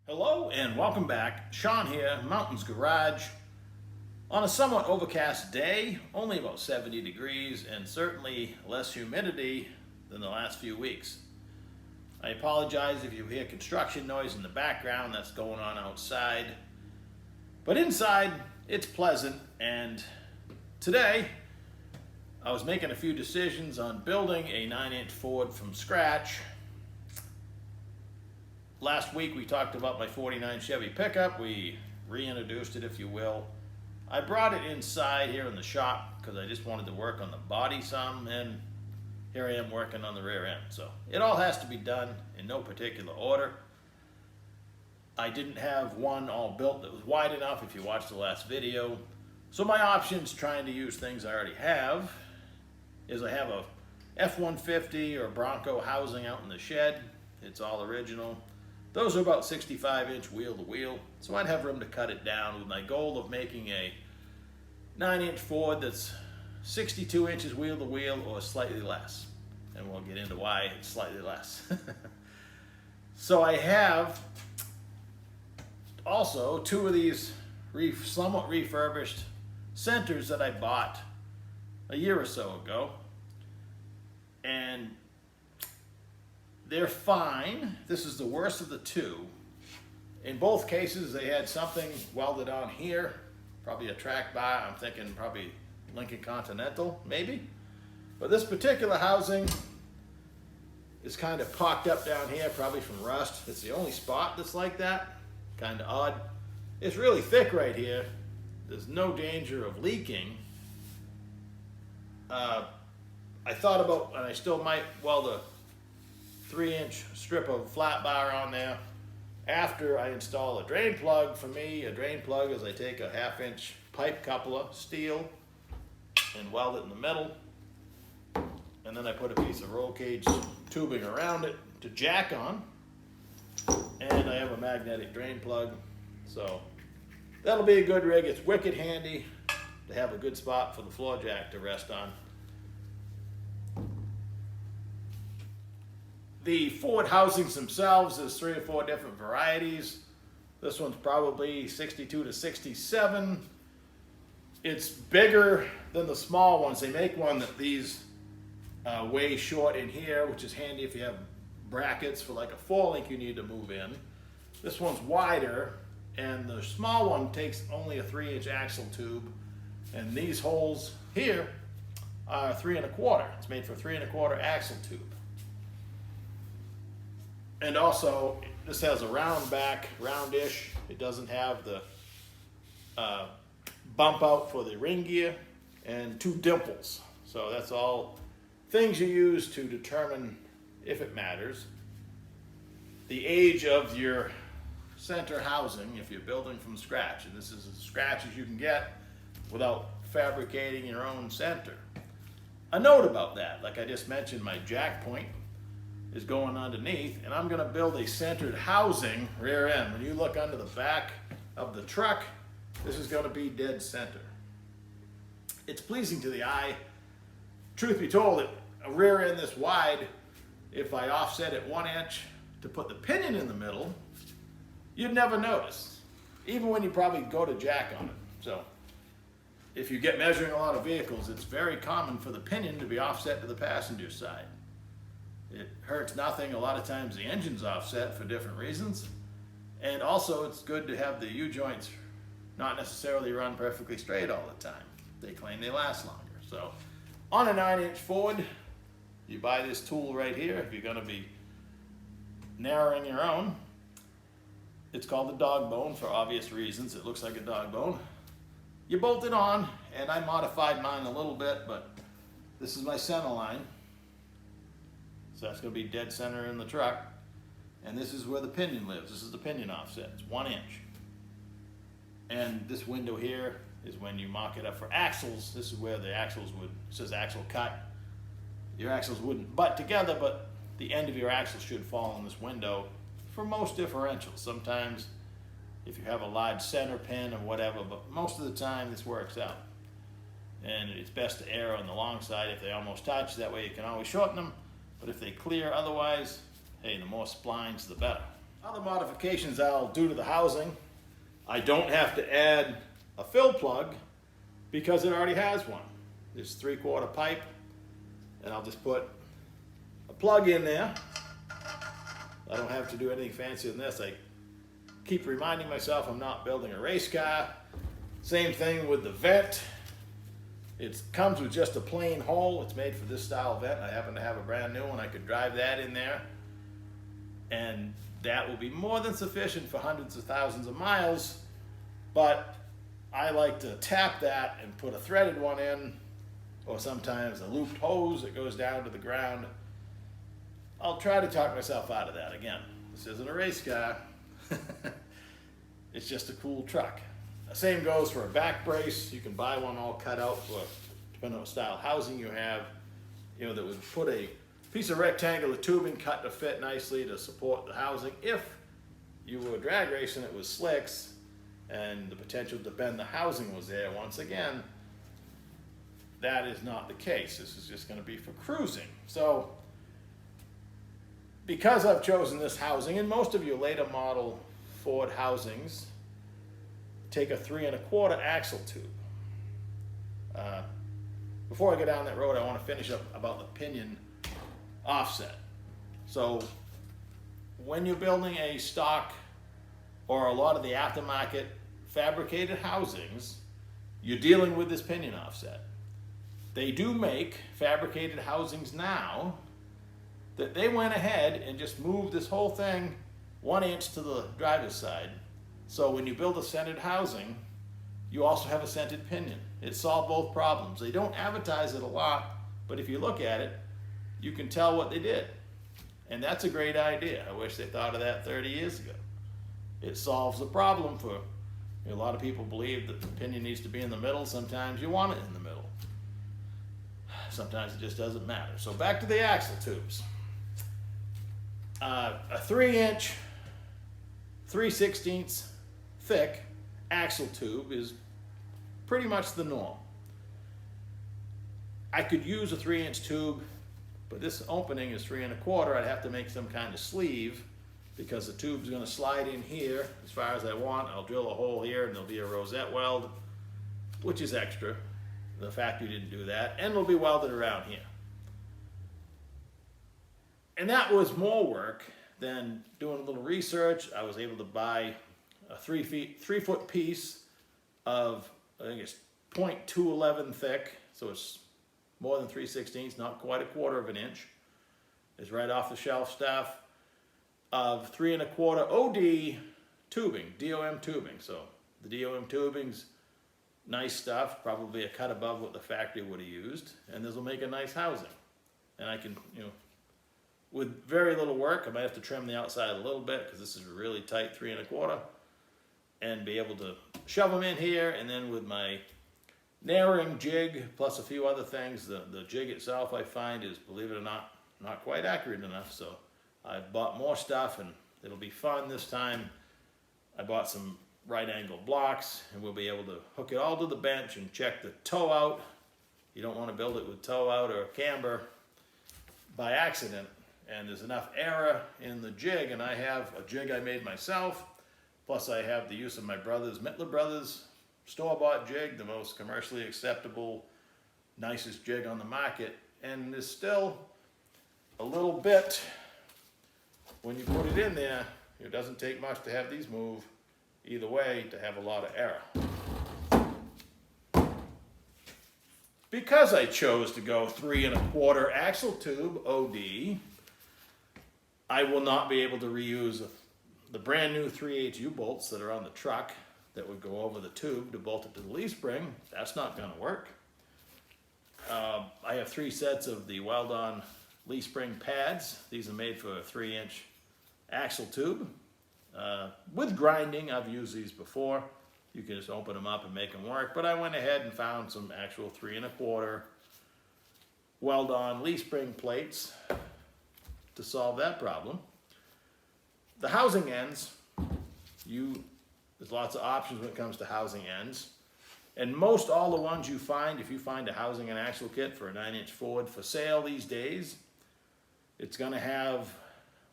Hello and welcome back. Sean here, Mountains Garage. On a somewhat overcast day, only about 70 degrees and certainly less humidity than the last few weeks. I apologize if you hear construction noise in the background, that's going on outside. But inside, it's pleasant, and today I was making a few decisions on building a 9-inch Ford from scratch. Last week we talked about my 49 Chevy pickup. We reintroduced it, if you will. I brought it inside here in the shop because I just wanted to work on the body some, and here I am working on the rear end. So it all has to be done in no particular order. I didn't have one all built that was wide enough if you watched the last video. So my options, trying to use things I already have, is I have a F-150 or Bronco housing out in the shed. It's all original. Those are about 65-inch wheel to wheel, so I'd have room to cut it down with my goal of making a 9-inch Ford that's 62 inches wheel to wheel or slightly less. And we'll get into why it's slightly less. So I have also two of these somewhat refurbished centers that I bought a year or so ago. And they're fine. This is the worst of the two. In both cases, they had something welded on here, probably a track bar. I'm thinking probably Lincoln Continental, maybe. But this particular housing is kind of pocked up down here, probably from rust. It's the only spot that's like that. Kind of odd. It's really thick right here. There's no danger of leaking. I thought about, and I still might weld a 3-inch strip of flat bar on there after I install a drain plug. For me, a drain plug is I take a 1/2-inch pipe coupler, steel, and weld it in the middle. And then I put a piece of roll cage tubing around it to jack on. And I have a magnetic drain plug. So that'll be a good rig. It's wicked handy to have a good spot for the floor jack to rest on. The Ford housings themselves, there's 3 or 4 different varieties. This one's probably 62 to 67. It's bigger than the small ones. They make one that these way short in here, which is handy if you have brackets for like a 4-link you need to move in. This one's wider, and the small one takes only a 3-inch axle tube. And these holes here are 3 1/4. It's made for a 3 1/4 axle tube. And also, this has a round back, roundish. It doesn't have the bump out for the ring gear, and 2 dimples. So that's all things you use to determine, if it matters, the age of your center housing if you're building from scratch. And this is as scratch as you can get without fabricating your own center. A note about that, like I just mentioned, my jack point is going underneath, and I'm going to build a centered housing rear end. When you look under the back of the truck, this is going to be dead center. It's pleasing to the eye. Truth be told, a rear end this wide, if I offset it 1 inch to put the pinion in the middle, you'd never notice, even when you probably go to jack on it. So if you get measuring a lot of vehicles, it's very common for the pinion to be offset to the passenger side. It hurts nothing. A lot of times the engine's offset for different reasons. And also it's good to have the U-joints not necessarily run perfectly straight all the time. They claim they last longer. So on a 9-inch Ford, you buy this tool right here if you're going to be narrowing your own. It's called the dog bone for obvious reasons. It looks like a dog bone. You bolt it on, and I modified mine a little bit, but this is my center line. So that's going to be dead center in the truck. And this is where the pinion lives. This is the pinion offset. It's 1 inch. And this window here is when you mock it up for axles. This is where the axles would, it says axle cut. Your axles wouldn't butt together, but the end of your axle should fall in this window for most differentials. Sometimes if you have a large center pin or whatever, but most of the time this works out. And it's best to err on the long side if they almost touch. That way you can always shorten them. But if they clear otherwise, hey, the more splines, the better. Other modifications I'll do to the housing, I don't have to add a fill plug because it already has one. There's 3/4 pipe, and I'll just put a plug in there. I don't have to do anything fancier than this. I keep reminding myself I'm not building a race car. Same thing with the vent. It comes with just a plain hole. It's made for this style vent. I happen to have a brand new one. I could drive that in there, and that will be more than sufficient for hundreds of thousands of miles. But I like to tap that and put a threaded one in, or sometimes a looped hose that goes down to the ground. I'll try to talk myself out of that. Again, this isn't a race car. It's just a cool truck. The same goes for a back brace. You can buy one all cut out for, depending on what style housing you have, that would put a piece of rectangular tubing cut to fit nicely to support the housing. If you were drag racing it with slicks and the potential to bend the housing was there, once again, that is not the case. This is just going to be for cruising. So, because I've chosen this housing, and most of your later model Ford housings take a 3 1/4 axle tube. Before I go down that road, I want to finish up about the pinion offset. So when you're building a stock or a lot of the aftermarket fabricated housings, you're dealing with this pinion offset. They do make fabricated housings now that they went ahead and just moved this whole thing 1 inch to the driver's side. So when you build a centered housing, you also have a centered pinion. It solved both problems. They don't advertise it a lot, but if you look at it, you can tell what they did. And that's a great idea. I wish they thought of that 30 years ago. It solves the problem for, a lot of people believe that the pinion needs to be in the middle. Sometimes you want it in the middle. Sometimes it just doesn't matter. So back to the axle tubes. A 3-inch, 3/16 thick axle tube is pretty much the norm. I could use a 3-inch tube, but this opening is 3 1/4. I'd have to make some kind of sleeve because the tube's going to slide in here as far as I want. I'll drill a hole here and there'll be a rosette weld, which is extra. The factory didn't do that, and it'll be welded around here. And that was more work than doing a little research. I was able to buy a 3-foot piece of, I think it's 0.211 thick, so it's more than 3/16, not quite a 1/4 inch. It's right off the shelf stuff of 3 1/4 OD tubing, DOM tubing. So the DOM tubing's nice stuff, probably a cut above what the factory would have used, and this will make a nice housing. And I can, with very little work, I might have to trim the outside a little bit because this is really tight 3 1/4, and be able to shove them in here. And then with my narrowing jig plus a few other things, the jig itself I find is, believe it or not quite accurate enough. So I bought more stuff and it'll be fun this time. I bought some right angle blocks and we'll be able to hook it all to the bench and check the toe out. You don't want to build it with toe out or camber by accident. And there's enough error in the jig, and I have a jig I made myself, plus I have the use of my Mittler Brothers store-bought jig, the most commercially acceptable, nicest jig on the market, and there's still a little bit, when you put it in there, it doesn't take much to have these move either way to have a lot of error. Because I chose to go 3 1/4 axle tube OD, I will not be able to reuse the brand new 3/8 U-bolts that are on the truck that would go over the tube to bolt it to the leaf spring. That's not going to work. I have 3 sets of the Weldon leaf spring pads. These are made for a 3-inch axle tube. With grinding, I've used these before. You can just open them up and make them work, but I went ahead and found some actual 3 1/4 Weldon leaf spring plates to solve that problem. The housing ends, there's lots of options when it comes to housing ends. And most all the ones you find, if you find a housing and axle kit for a 9-inch Ford for sale these days, it's going to have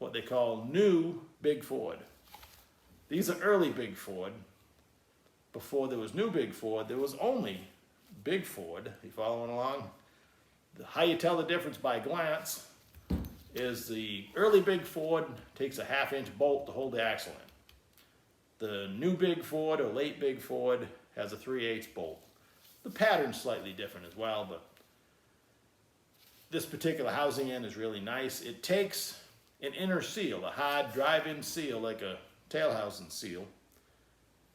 what they call new Big Ford. These are early Big Ford. Before there was new Big Ford, there was only Big Ford. You following along? How you tell the difference by glance is the early Big Ford takes a 1/2-inch bolt to hold the axle in. The new Big Ford or late Big Ford has a 3/8 bolt. The pattern's slightly different as well, but this particular housing end is really nice. It takes an inner seal, a hard drive-in seal like a tail housing seal,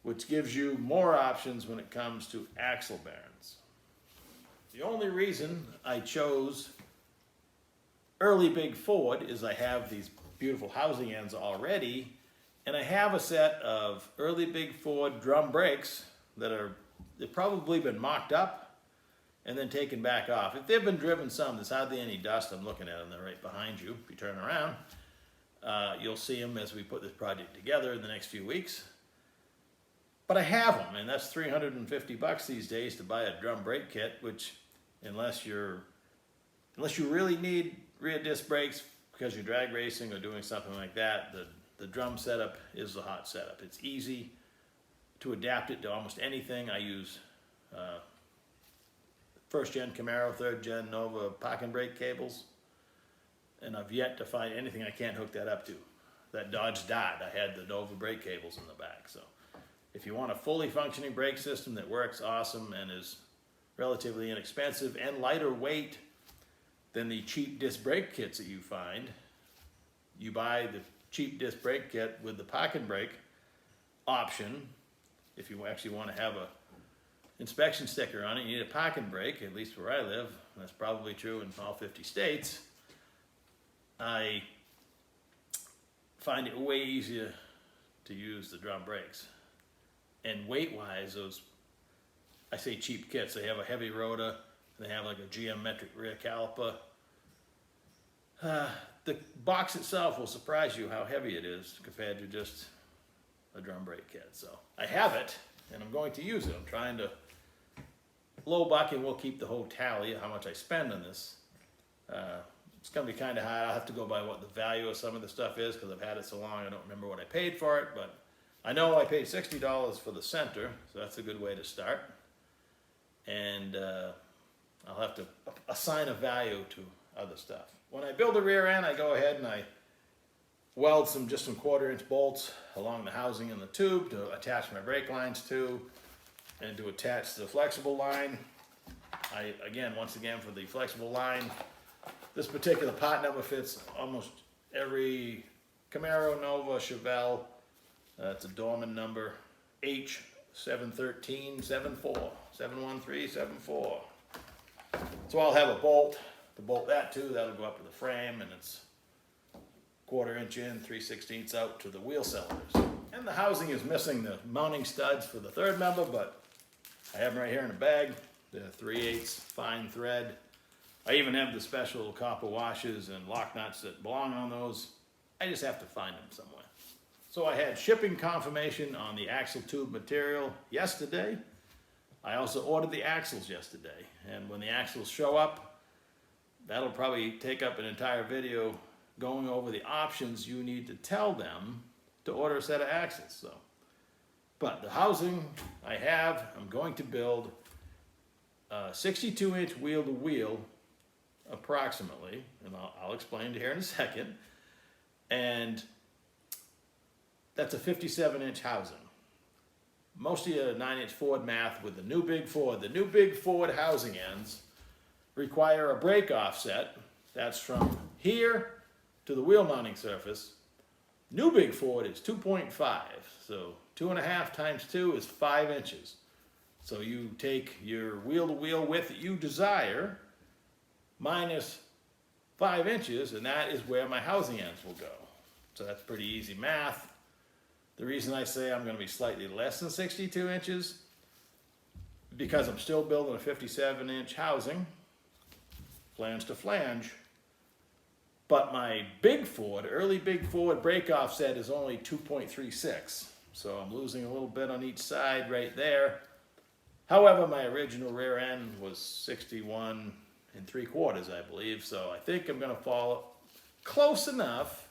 which gives you more options when it comes to axle bearings. The only reason I chose early Big Ford is I have these beautiful housing ends already, and I have a set of early Big Ford drum brakes that they've probably been mocked up and then taken back off. If they've been driven some, there's hardly any dust. I'm looking at them, they're right behind you. If you turn around, you'll see them as we put this project together in the next few weeks. But I have them, and that's $350 these days to buy a drum brake kit, which unless you really need rear disc brakes because you're drag racing or doing something like that, the drum setup is the hot setup. It's easy to adapt it to almost anything. I use first gen Camaro, third gen Nova parking brake cables, and I've yet to find anything I can't hook that up to. That Dodge Dart, I had the Nova brake cables in the back. So if you want a fully functioning brake system that works awesome and is relatively inexpensive and lighter weight than the cheap disc brake kits that you find, you buy the cheap disc brake kit with the parking brake option. If you actually want to have a inspection sticker on it, you need a parking brake, at least where I live. That's probably true in all 50 states. I find it way easier to use the drum brakes. And weight-wise, those, I say cheap kits, they have a heavy rotor, they have like a geometric rear caliper. The box itself will surprise you how heavy it is compared to just a drum brake kit. So I have it, and I'm going to use it. I'm trying to low buck, and we'll keep the whole tally of how much I spend on this. It's going to be kind of high. I'll have to go by what the value of some of the stuff is because I've had it so long I don't remember what I paid for it, but I know I paid $60 for the center, so that's a good way to start. And I'll have to assign a value to other stuff. When I build the rear end, I go ahead and I weld just some 1/4-inch bolts along the housing and the tube to attach my brake lines to, and to attach the flexible line. Once again, for the flexible line, this particular part number fits almost every Camaro, Nova, Chevelle. It's a Dorman number, H71374, 71374. So I'll have a bolt to bolt that to. That'll go up to the frame, and it's 1/4-inch in, 3/16 out to the wheel cylinders. And the housing is missing the mounting studs for the third member, but I have them right here in a bag. They're 3/8 fine thread. I even have the special copper washers and lock nuts that belong on those. I just have to find them somewhere. So I had shipping confirmation on the axle tube material yesterday. I also ordered the axles yesterday. And when the axles show up, that'll probably take up an entire video going over the options you need to tell them to order a set of axles. So, but the housing I have, I'm going to build a 62-inch wheel-to-wheel approximately, and I'll explain it here in a second. And that's a 57-inch housing. Most of your 9-inch Ford math with the new Big Ford. The new Big Ford housing ends require a brake offset. That's from here to the wheel mounting surface. New Big Ford is 2.5. So 2.5 times 2 is 5 inches. So you take your wheel-to-wheel width that you desire minus 5 inches, and that is where my housing ends will go. So that's pretty easy math. The reason I say I'm going to be slightly less than 62 inches, because I'm still building a 57-inch housing, flange to flange, but my Big Ford, early Big Ford brake offset is only 2.36. So I'm losing a little bit on each side right there. However, my original rear end was 61 3/4, I believe. So I think I'm going to fall close enough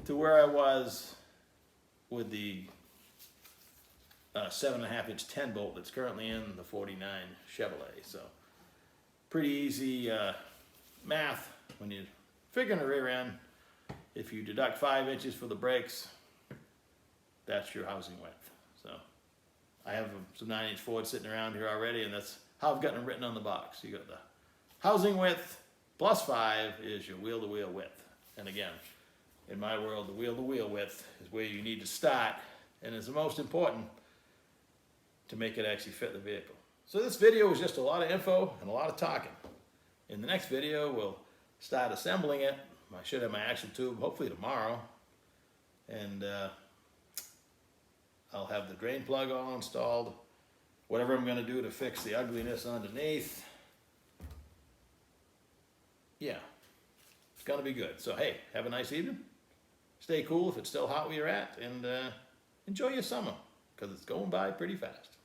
to where I was with the 7.5-inch 10 bolt that's currently in the 49 Chevrolet. So pretty easy math when you're figuring the rear end. If you deduct 5 inches for the brakes, that's your housing width. So I have some 9-inch Fords sitting around here already, and that's how I've gotten them written on the box. You got the housing width plus 5 is your wheel-to-wheel width. And again, in my world, the wheel-to-wheel width is where you need to start, and is the most important to make it actually fit the vehicle. So this video is just a lot of info and a lot of talking. In the next video, we'll start assembling it. I should have my axle tube hopefully tomorrow, and I'll have the drain plug all installed. Whatever I'm going to do to fix the ugliness underneath. Yeah, it's going to be good. So hey, have a nice evening. Stay cool if it's still hot where you're at, and enjoy your summer, because it's going by pretty fast.